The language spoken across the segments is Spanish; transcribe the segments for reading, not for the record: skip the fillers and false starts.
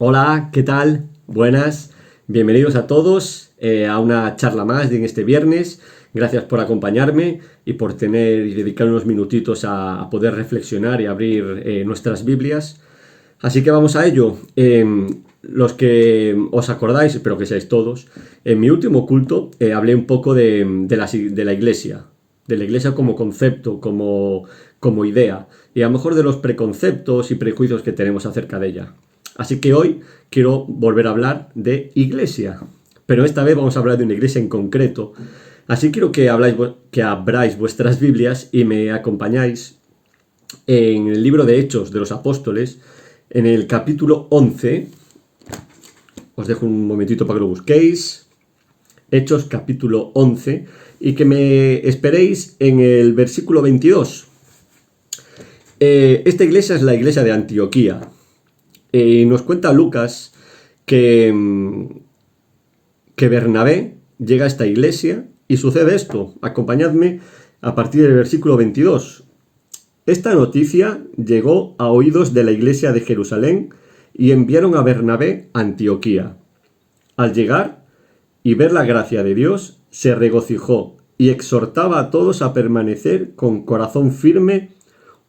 Hola, ¿qué tal? Buenas, bienvenidos a todos a una charla más en este viernes. Gracias por acompañarme y por tener y dedicar unos minutitos a poder reflexionar y abrir nuestras Biblias. Así que vamos a ello. Los que os acordáis, espero que seáis todos, en mi último culto hablé un poco de la iglesia como concepto, como idea, y a lo mejor de los preconceptos y prejuicios que tenemos acerca de ella. Así que hoy quiero volver a hablar de iglesia, pero esta vez vamos a hablar de una iglesia en concreto. Así quiero que abráis vuestras Biblias y me acompañáis en el libro de Hechos de los Apóstoles, en el capítulo 11. Os dejo un momentito para que lo busquéis. Hechos capítulo 11, y que me esperéis en el versículo 22. Esta iglesia es la iglesia de Antioquía. Nos cuenta Lucas que Bernabé llega a esta iglesia y sucede esto. Acompañadme a partir del versículo 22. Esta noticia llegó a oídos de la iglesia de Jerusalén y enviaron a Bernabé a Antioquía. Al llegar y ver la gracia de Dios, se regocijó y exhortaba a todos a permanecer con corazón firme,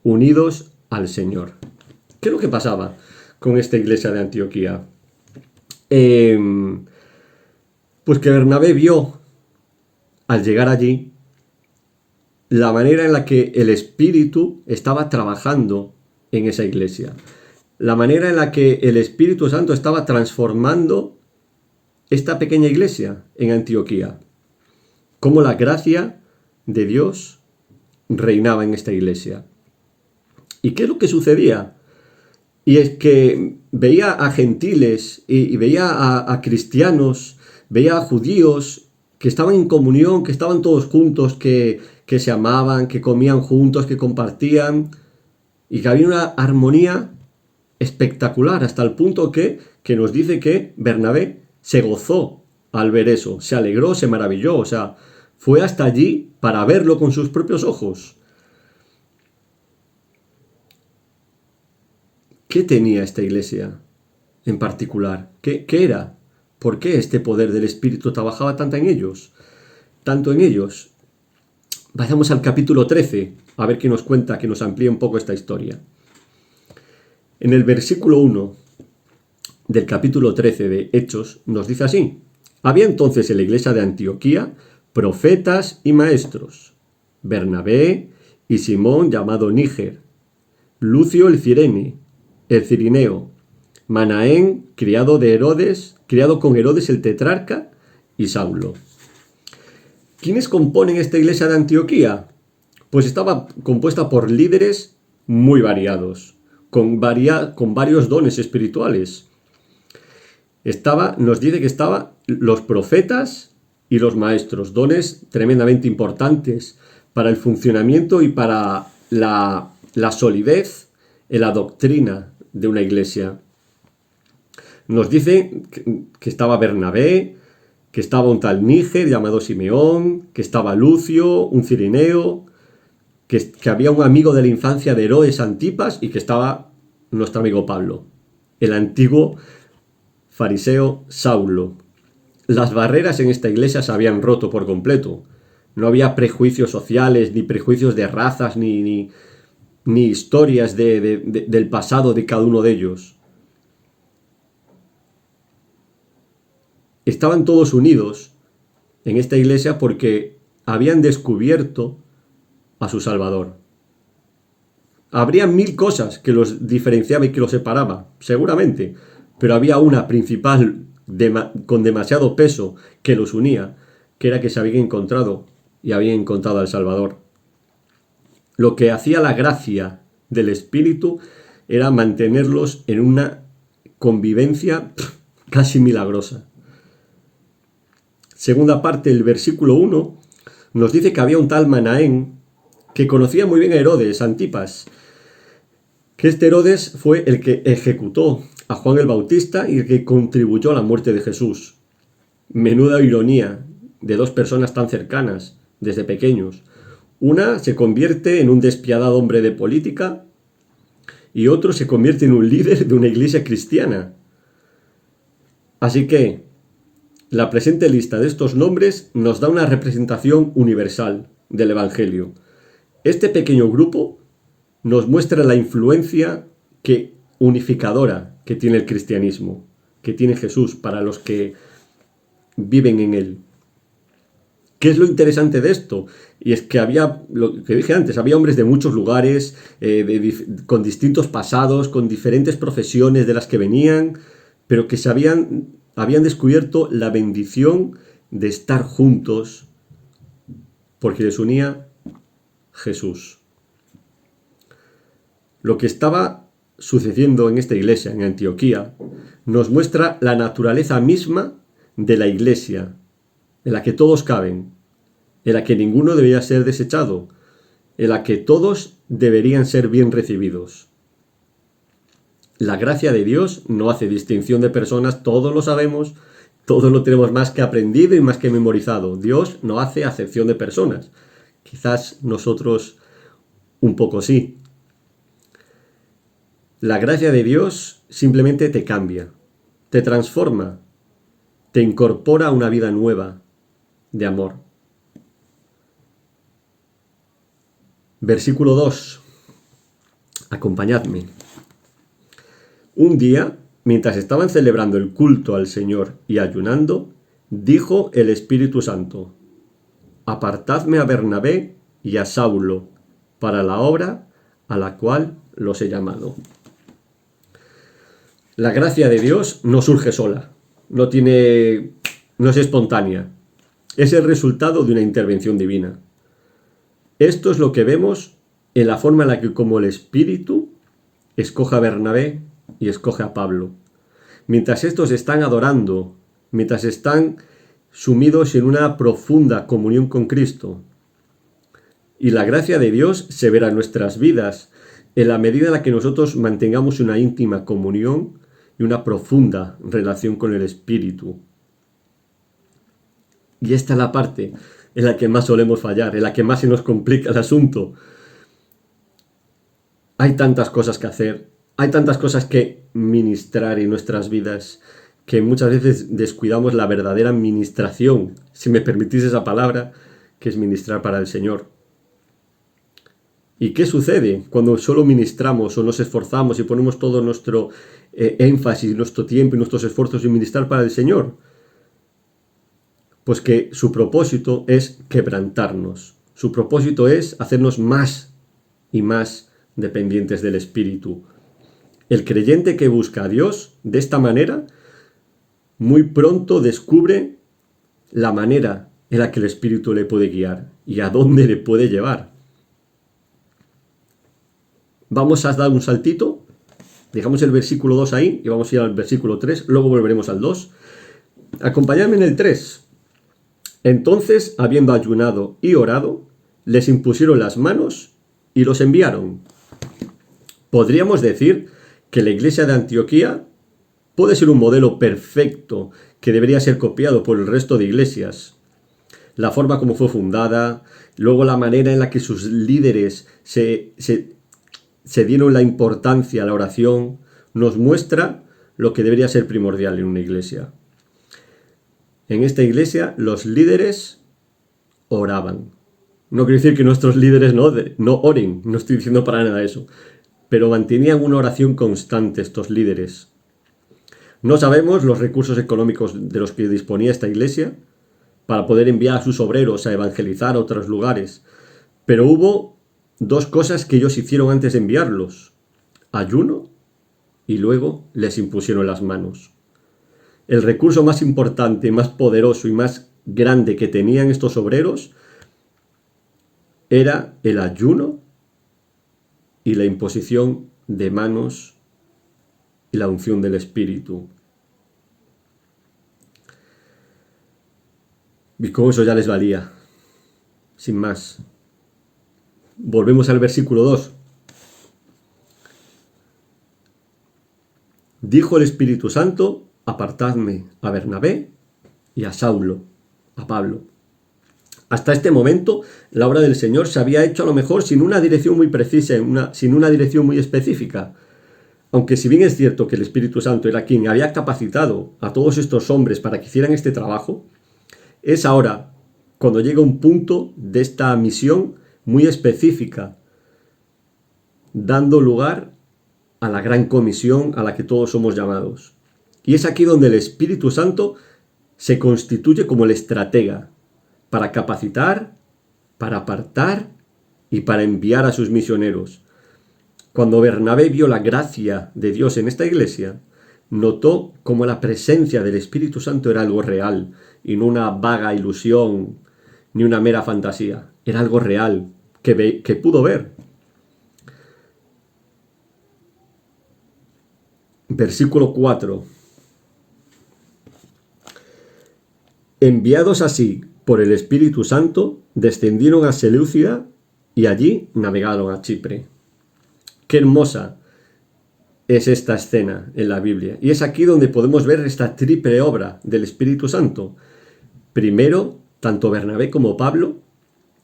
unidos al Señor. ¿Qué es lo que pasaba con esta iglesia de Antioquía? Pues que Bernabé vio, al llegar allí, la manera en la que el Espíritu estaba trabajando en esa iglesia. La manera en la que el Espíritu Santo estaba transformando esta pequeña iglesia en Antioquía. Cómo la gracia de Dios reinaba en esta iglesia. ¿Y qué es lo que sucedía? Y es que veía a gentiles y veía a cristianos, veía a judíos que estaban en comunión, que estaban todos juntos, que se amaban, que comían juntos, que compartían, y que había una armonía espectacular, hasta el punto que nos dice que Bernabé se gozó al ver eso, se alegró, se maravilló, o sea, fue hasta allí para verlo con sus propios ojos. ¿Qué tenía esta iglesia en particular? ¿Qué era? ¿Por qué este poder del Espíritu trabajaba tanto en ellos? Vayamos al capítulo 13, a ver qué nos cuenta, que nos amplía un poco esta historia. En el versículo 1 del capítulo 13 de Hechos nos dice así: había entonces en la iglesia de Antioquía profetas y maestros, Bernabé y Simón llamado Níger, Lucio el Cirineo, Manaén, criado con Herodes el tetrarca, y Saulo. ¿Quiénes componen esta iglesia de Antioquía? Pues estaba compuesta por líderes muy variados, con varios dones espirituales. Nos dice que estaban los profetas y los maestros, dones tremendamente importantes para el funcionamiento y para la solidez en la doctrina de una iglesia. Nos dice que estaba Bernabé, que estaba un tal Níger llamado Simeón, que estaba Lucio, un cirineo, que había un amigo de la infancia de Herodes, Antipas, y que estaba nuestro amigo Pablo, el antiguo fariseo Saulo. Las barreras en esta iglesia se habían roto por completo. No había prejuicios sociales, ni prejuicios de razas, ni historias del pasado de cada uno de ellos. Estaban todos unidos en esta iglesia porque habían descubierto a su Salvador. Habría 1000 cosas que los diferenciaba y que los separaba, seguramente, pero había una principal con demasiado peso que los unía, que era que se habían encontrado al Salvador. Lo que hacía la gracia del Espíritu era mantenerlos en una convivencia casi milagrosa. Segunda parte del versículo 1 nos dice que había un tal Manaén que conocía muy bien a Herodes, Antipas, que este Herodes fue el que ejecutó a Juan el Bautista y el que contribuyó a la muerte de Jesús. Menuda ironía de dos personas tan cercanas desde pequeños. Una se convierte en un despiadado hombre de política y otro se convierte en un líder de una iglesia cristiana. Así que la presente lista de estos nombres nos da una representación universal del Evangelio. Este pequeño grupo nos muestra la influencia unificadora que tiene el cristianismo, que tiene Jesús para los que viven en él. ¿Qué es lo interesante de esto? Y es que había, lo que dije antes, había hombres de muchos lugares, con distintos pasados, con diferentes profesiones de las que venían, pero que habían descubierto la bendición de estar juntos porque les unía Jesús. Lo que estaba sucediendo en esta iglesia, en Antioquía, nos muestra la naturaleza misma de la iglesia, en la que todos caben, en la que ninguno debería ser desechado, en la que todos deberían ser bien recibidos. La gracia de Dios no hace distinción de personas, todos lo sabemos, todos lo tenemos más que aprendido y más que memorizado. Dios no hace acepción de personas. Quizás nosotros un poco sí. La gracia de Dios simplemente te cambia, te transforma, te incorpora a una vida nueva de amor. Versículo 2. Acompañadme. Un día, mientras estaban celebrando el culto al Señor y ayunando, dijo el Espíritu Santo: apartadme a Bernabé y a Saulo para la obra a la cual los he llamado. La gracia de Dios no surge sola, no es espontánea, es el resultado de una intervención divina. Esto es lo que vemos en la forma en la que como el Espíritu escoge a Bernabé y escoge a Pablo. Mientras estos están adorando, mientras están sumidos en una profunda comunión con Cristo. Y la gracia de Dios se verá en nuestras vidas en la medida en la que nosotros mantengamos una íntima comunión y una profunda relación con el Espíritu. Y esta es la parte en la que más solemos fallar, en la que más se nos complica el asunto. Hay tantas cosas que hacer, hay tantas cosas que ministrar en nuestras vidas, que muchas veces descuidamos la verdadera ministración, si me permitís esa palabra, que es ministrar para el Señor. ¿Y qué sucede cuando solo ministramos o nos esforzamos y ponemos todo nuestro énfasis, nuestro tiempo y nuestros esfuerzos en ministrar para el Señor? Pues que su propósito es quebrantarnos. Su propósito es hacernos más y más dependientes del Espíritu. El creyente que busca a Dios de esta manera, muy pronto descubre la manera en la que el Espíritu le puede guiar y a dónde le puede llevar. Vamos a dar un saltito, dejamos el versículo 2 ahí y vamos a ir al versículo 3, luego volveremos al 2. Acompañadme en el 3. Entonces, habiendo ayunado y orado, les impusieron las manos y los enviaron. Podríamos decir que la iglesia de Antioquía puede ser un modelo perfecto que debería ser copiado por el resto de iglesias. La forma como fue fundada, luego la manera en la que sus líderes se dieron la importancia a la oración, nos muestra lo que debería ser primordial en una iglesia. En esta iglesia los líderes oraban. No quiero decir que nuestros líderes no oren, no estoy diciendo para nada eso, pero mantenían una oración constante estos líderes. No sabemos los recursos económicos de los que disponía esta iglesia para poder enviar a sus obreros a evangelizar a otros lugares, pero hubo dos cosas que ellos hicieron antes de enviarlos: ayuno y luego les impusieron las manos. El recurso más importante, más poderoso y más grande que tenían estos obreros era el ayuno y la imposición de manos y la unción del Espíritu. Y con eso ya les valía, sin más. Volvemos al versículo 2. Dijo el Espíritu Santo: apartadme a Bernabé y a Saulo, a Pablo. Hasta este momento, la obra del Señor se había hecho a lo mejor sin una dirección muy precisa, sin una dirección muy específica. aunque si bien es cierto que el Espíritu Santo era quien había capacitado a todos estos hombres para que hicieran este trabajo, es ahora cuando llega un punto de esta misión muy específica, dando lugar a la gran comisión a la que todos somos llamados. Y es aquí donde el Espíritu Santo se constituye como el estratega para capacitar, para apartar y para enviar a sus misioneros. Cuando Bernabé vio la gracia de Dios en esta iglesia, notó cómo la presencia del Espíritu Santo era algo real y no una vaga ilusión ni una mera fantasía. Era algo real que pudo ver. Versículo 4. Enviados así por el Espíritu Santo, descendieron a Seleucia y allí navegaron a Chipre. Qué hermosa es esta escena en la Biblia. Y es aquí donde podemos ver esta triple obra del Espíritu Santo. Primero, tanto Bernabé como Pablo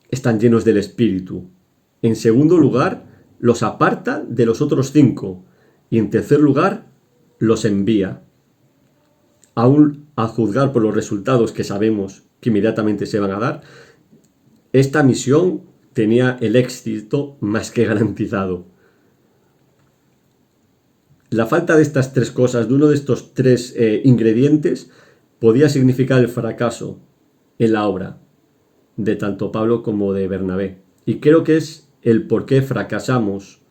están llenos del Espíritu. En segundo lugar, los aparta de los otros 5. Y en tercer lugar, los envía. Aún a juzgar por los resultados que sabemos que inmediatamente se van a dar, esta misión tenía el éxito más que garantizado. La falta de estas tres cosas, de uno de estos tres ingredientes, podía significar el fracaso en la obra de tanto Pablo como de Bernabé. Y creo que es el por qué fracasamos,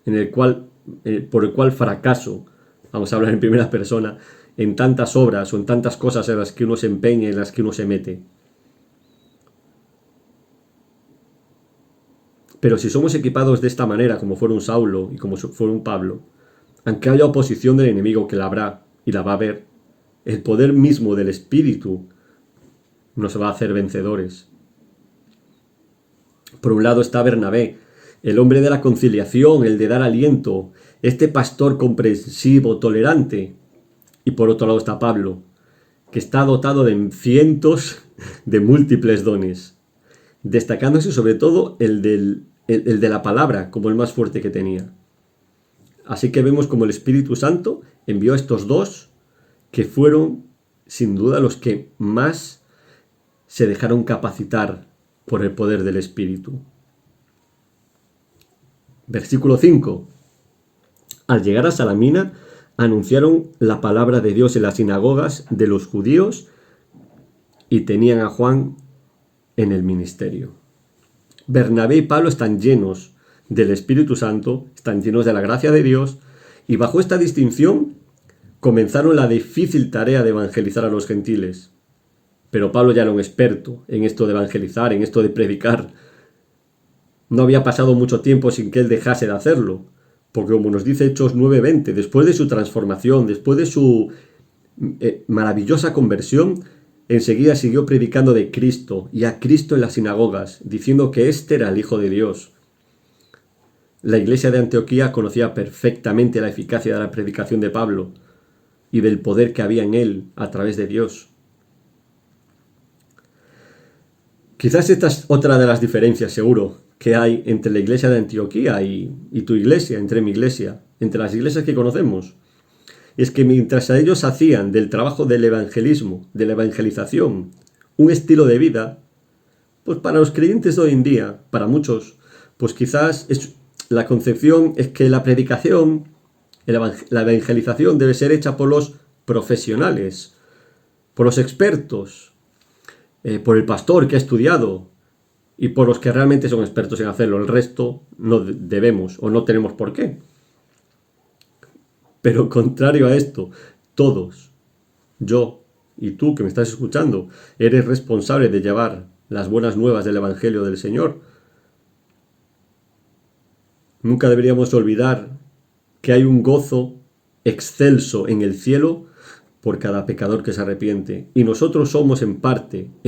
por el cual fracaso, vamos a hablar en primera persona, en tantas obras o en tantas cosas en las que uno se empeña, en las que uno se mete. Pero si somos equipados de esta manera, como fueron Saulo y como fueron Pablo, aunque haya oposición del enemigo, que la habrá y la va a haber, el poder mismo del Espíritu nos va a hacer vencedores. Por un lado está Bernabé, el hombre de la conciliación, el de dar aliento, este pastor comprensivo, tolerante. Y por otro lado está Pablo, que está dotado de cientos de múltiples dones, destacándose sobre todo el de la palabra como el más fuerte que tenía. Así que vemos como el Espíritu Santo envió a estos dos que fueron sin duda los que más se dejaron capacitar por el poder del Espíritu. Versículo 5. Al llegar a Salamina, anunciaron la palabra de Dios en las sinagogas de los judíos y tenían a Juan en el ministerio. Bernabé y Pablo están llenos del Espíritu Santo, están llenos de la gracia de Dios, y bajo esta distinción comenzaron la difícil tarea de evangelizar a los gentiles. Pero Pablo ya era un experto en esto de evangelizar, en esto de predicar. No había pasado mucho tiempo sin que él dejase de hacerlo, porque como nos dice Hechos 9:20, después de su transformación, después de su maravillosa conversión, enseguida siguió predicando de Cristo y a Cristo en las sinagogas, diciendo que éste era el Hijo de Dios. La iglesia de Antioquía conocía perfectamente la eficacia de la predicación de Pablo y del poder que había en él a través de Dios. Quizás esta es otra de las diferencias, seguro, que hay entre la iglesia de Antioquía y tu iglesia, entre mi iglesia, entre las iglesias que conocemos. Y es que mientras a ellos hacían del trabajo del evangelismo, de la evangelización, un estilo de vida, pues para los creyentes de hoy en día, para muchos, pues quizás la concepción es que la predicación, la evangelización debe ser hecha por los profesionales, por los expertos, por el pastor que ha estudiado y por los que realmente son expertos en hacerlo. El resto no debemos o no tenemos por qué. Pero contrario a esto, todos, yo y tú que me estás escuchando, eres responsable de llevar las buenas nuevas del Evangelio del Señor. Nunca deberíamos olvidar que hay un gozo excelso en el cielo por cada pecador que se arrepiente. Y nosotros somos en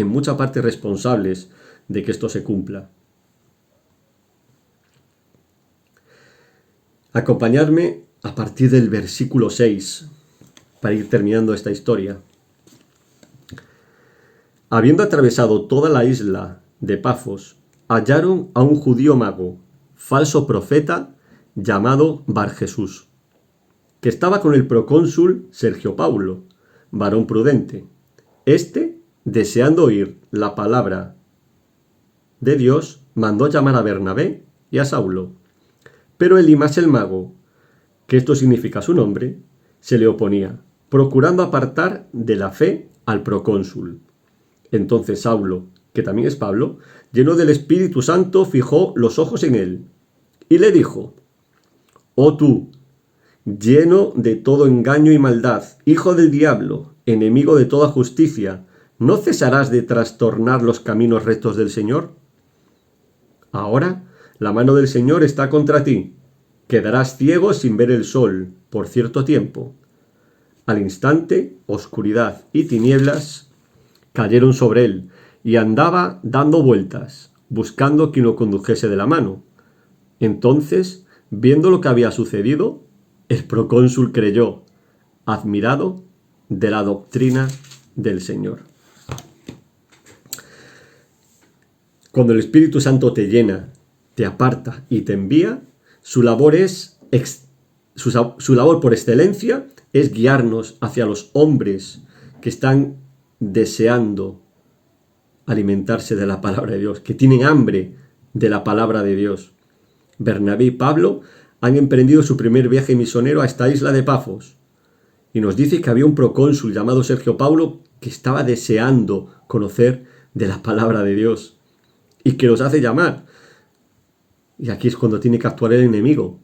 mucha parte responsables de que esto se cumpla. Acompañadme a partir del versículo 6 para ir terminando esta historia. Habiendo atravesado toda la isla de Pafos, hallaron a un judío mago, falso profeta, llamado Bar Jesús, que estaba con el procónsul Sergio Paulo, varón prudente. Este, deseando oír la palabra de Dios, mandó llamar a Bernabé y a Saulo. Pero Elimas el mago, que esto significa su nombre, se le oponía, procurando apartar de la fe al procónsul. Entonces Saulo, que también es Pablo, lleno del Espíritu Santo, fijó los ojos en él y le dijo: «Oh tú, lleno de todo engaño y maldad, hijo del diablo, enemigo de toda justicia, ¿no cesarás de trastornar los caminos rectos del Señor? Ahora la mano del Señor está contra ti. Quedarás ciego sin ver el sol por cierto tiempo». Al instante, oscuridad y tinieblas cayeron sobre él, y andaba dando vueltas, buscando quien lo condujese de la mano. Entonces, viendo lo que había sucedido, el procónsul creyó, admirado de la doctrina del Señor. Cuando el Espíritu Santo te llena, te aparta y te envía, su labor por excelencia es guiarnos hacia los hombres que están deseando alimentarse de la palabra de Dios, que tienen hambre de la palabra de Dios. Bernabé y Pablo han emprendido su primer viaje misionero a esta isla de Pafos, y nos dice que había un procónsul llamado Sergio Paulo que estaba deseando conocer de la palabra de Dios y que los hace llamar. Y aquí es cuando tiene que actuar el enemigo,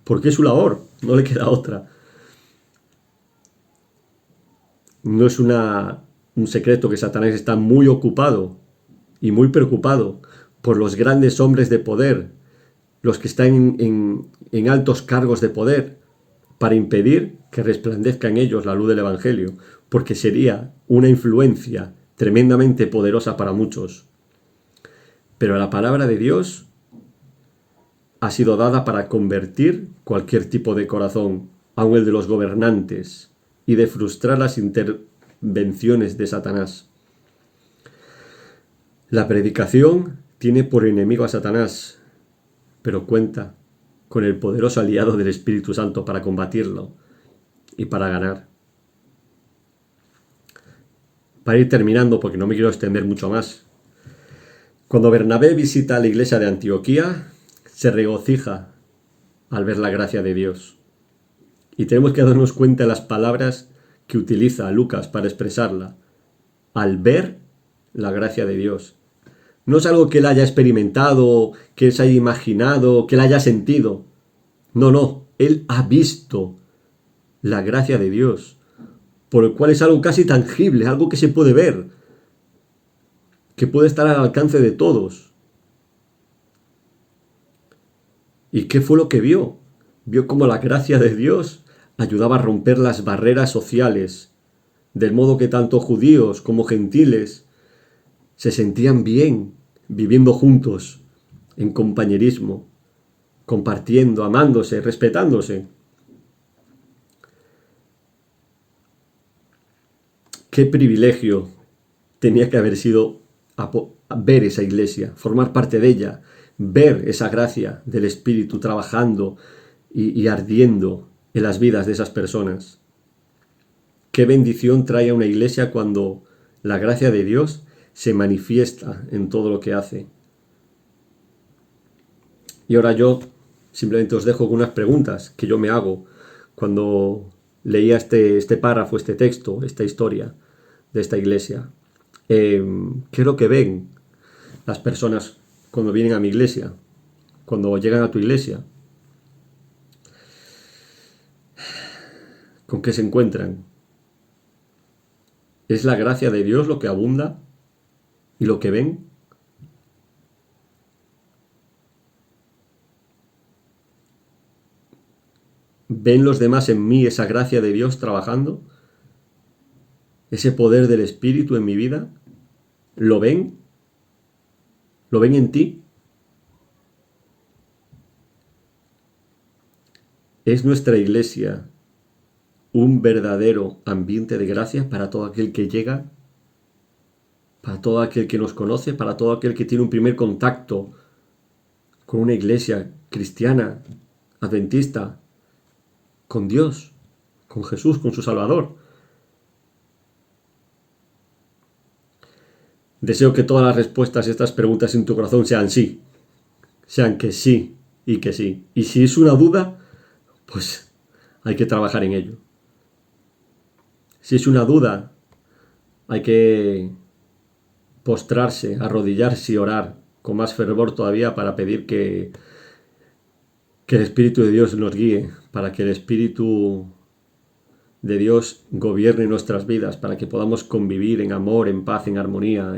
porque es su labor, no le queda otra. No es un secreto que Satanás está muy ocupado y muy preocupado por los grandes hombres de poder, los que están en altos cargos de poder, para impedir que resplandezca en ellos la luz del Evangelio, porque sería una influencia tremendamente poderosa para muchos. Pero la palabra de Dios ha sido dada para convertir cualquier tipo de corazón, aun el de los gobernantes, y de frustrar las intervenciones de Satanás. La predicación tiene por enemigo a Satanás, pero cuenta con el poderoso aliado del Espíritu Santo para combatirlo y para ganar. Para ir terminando, porque no me quiero extender mucho más, cuando Bernabé visita la iglesia de Antioquía, se regocija al ver la gracia de Dios. Y tenemos que darnos cuenta de las palabras que utiliza Lucas para expresarla. Al ver la gracia de Dios. No es algo que él haya experimentado, que él se haya imaginado, que él haya sentido. No, él ha visto la gracia de Dios, por el cual es algo casi tangible, algo que se puede ver, que puede estar al alcance de todos. ¿Y qué fue lo que vio? Vio cómo la gracia de Dios ayudaba a romper las barreras sociales, del modo que tanto judíos como gentiles se sentían bien viviendo juntos, en compañerismo, compartiendo, amándose, respetándose. Qué privilegio tenía que haber sido ver esa iglesia, formar parte de ella, ver esa gracia del Espíritu trabajando y ardiendo en las vidas de esas personas. Qué bendición trae a una iglesia cuando la gracia de Dios se manifiesta en todo lo que hace. Y ahora yo simplemente os dejo con unas preguntas que yo me hago cuando leía este párrafo, este texto, esta historia de esta iglesia. ¿Qué es lo que ven las personas cuando vienen a mi iglesia? Cuando llegan a tu iglesia. ¿Con qué se encuentran? ¿Es la gracia de Dios lo que abunda y lo que ven? ¿Ven los demás en mí esa gracia de Dios trabajando? ¿Ese poder del Espíritu en mi vida? ¿Lo ven? ¿Lo ven en ti? ¿Es nuestra iglesia un verdadero ambiente de gracia para todo aquel que llega, para todo aquel que nos conoce, para todo aquel que tiene un primer contacto con una iglesia cristiana, adventista, con Dios, con Jesús, con su Salvador. Deseo que todas las respuestas a estas preguntas en tu corazón sean sí, sean que sí y que sí. Y si es una duda, pues hay que trabajar en ello. Si es una duda, hay que postrarse, arrodillarse y orar con más fervor todavía para pedir que el Espíritu de Dios nos guíe, para que el Espíritu de Dios gobierne nuestras vidas, para que podamos convivir en amor, en paz, en armonía,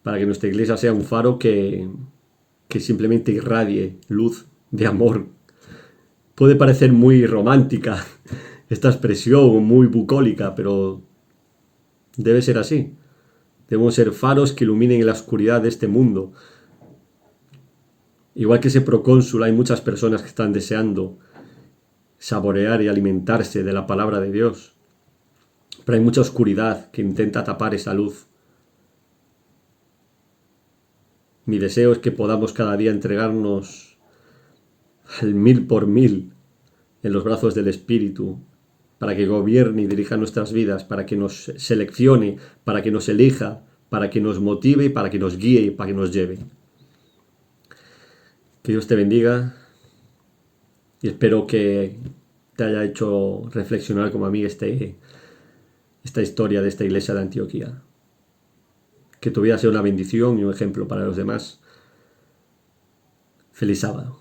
para que nuestra iglesia sea un faro que simplemente irradie luz de amor. Puede parecer muy romántica esta expresión, muy bucólica, pero debe ser así. Debemos ser faros que iluminen la oscuridad de este mundo. Igual que ese procónsul, hay muchas personas que están deseando saborear y alimentarse de la palabra de Dios. Pero hay mucha oscuridad que intenta tapar esa luz. Mi deseo es que podamos cada día entregarnos al 1000 por 1000 en los brazos del Espíritu, para que gobierne y dirija nuestras vidas, para que nos seleccione, para que nos elija, para que nos motive, para que nos guíe y para que nos lleve. Que Dios te bendiga y espero que te haya hecho reflexionar como a mí esta historia de esta iglesia de Antioquía. Que tu vida sea una bendición y un ejemplo para los demás. Feliz sábado.